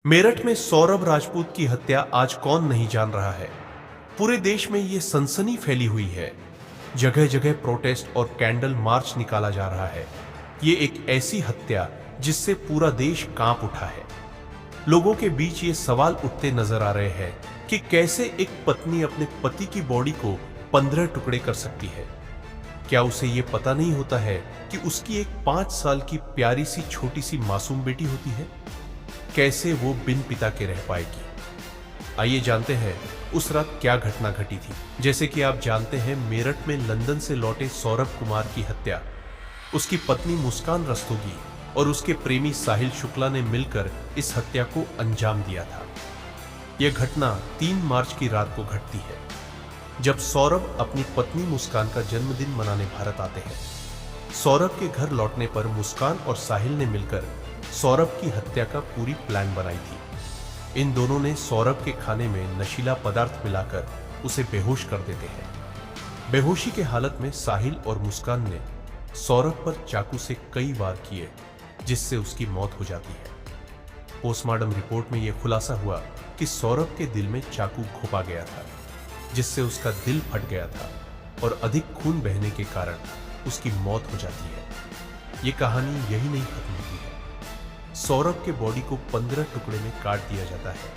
मेरठ में सौरभ राजपूत की हत्या आज कौन नहीं जान रहा है। पूरे देश में ये सनसनी फैली हुई है। जगह जगह प्रोटेस्ट और कैंडल मार्च निकाला जा रहा है। ये एक ऐसी हत्या जिससे पूरा देश कांप उठा है। लोगों के बीच ये सवाल उठते नजर आ रहे हैं कि कैसे एक पत्नी अपने पति की बॉडी को 15 टुकड़े कर सकती है। क्या उसे ये पता नहीं होता है कि उसकी एक 5 साल की प्यारी सी छोटी सी मासूम बेटी होती है। कैसे वो बिन पिता के रह पाएगी। आइए जानते हैं उस रात क्या घटना घटी थी। जैसे कि आप जानते हैं, मेरठ में लंदन से लौटे सौरभ कुमार की हत्या उसकी पत्नी मुस्कान रस्तोगी और उसके प्रेमी साहिल शुक्ला ने मिलकर इस हत्या को अंजाम दिया था। यह घटना 3 मार्च की रात को घटती है, जब सौरभ अपनी पत्नी मुस्कान का जन्मदिन मनाने भारत आते हैं। सौरभ के घर लौटने पर मुस्कान और साहिल ने मिलकर सौरभ की हत्या का पूरी प्लान बनाई थी। इन दोनों ने सौरभ के खाने में नशीला पदार्थ मिलाकर उसे बेहोश कर देते हैं। बेहोशी के हालत में साहिल और मुस्कान ने सौरभ पर चाकू से कई वार किए, जिससे उसकी मौत हो जाती है। पोस्टमार्टम रिपोर्ट में यह खुलासा हुआ कि सौरभ के दिल में चाकू घुपा गया था, जिससे उसका दिल फट गया था और अधिक खून बहने के कारण उसकी मौत हो जाती है। यह कहानी यही नहीं खत्म होती है। सौरभ के बॉडी को 15 टुकड़े में काट दिया जाता है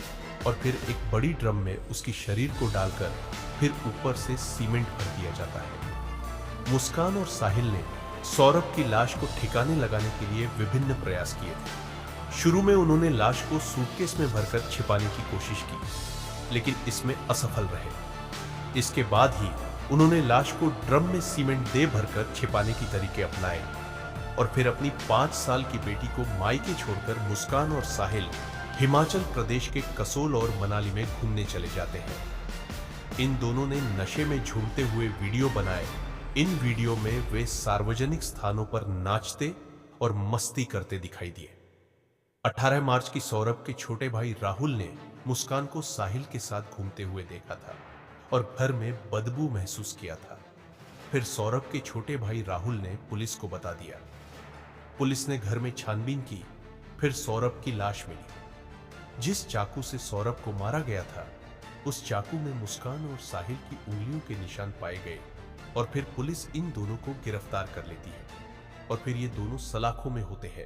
और फिर एक बड़ी ड्रम में उसकी शरीर को डालकर फिर ऊपर से सीमेंट भर दिया जाता है। मुस्कान और साहिल ने सौरभ की लाश को ठिकाने लगाने के लिए विभिन्न प्रयास किए थे। शुरू में उन्होंने लाश को सूटकेस में भरकर छिपाने की कोशिश की, लेकिन इसमें असफल रहे। इसके बाद ही उन्होंने लाश को ड्रम में सीमेंट दे भरकर छिपाने की तरीके अपनाए और फिर अपनी 5 साल की बेटी को मायके छोड़कर मुस्कान और साहिल हिमाचल प्रदेश के कसोल और मनाली में घूमने चले जाते हैं। इन दोनों ने नशे में झूमते हुए वीडियो बनाए। इन वीडियो में वे सार्वजनिक स्थानों पर नाचते और मस्ती करते दिखाई दिए। 18 मार्च की सौरभ के छोटे भाई राहुल ने मुस्कान को साहिल के साथ घूमते हुए देखा था और घर में बदबू महसूस किया था। फिर सौरभ के छोटे भाई राहुल ने पुलिस को बता दिया। पुलिस ने घर में छानबीन की, फिर सौरभ की लाश मिली। जिस चाकू से सौरभ को मारा गया था, उस चाकू में मुस्कान और साहिल की उंगलियों के निशान पाए गए और फिर पुलिस इन दोनों को गिरफ्तार कर लेती है और फिर ये दोनों सलाखों में होते हैं।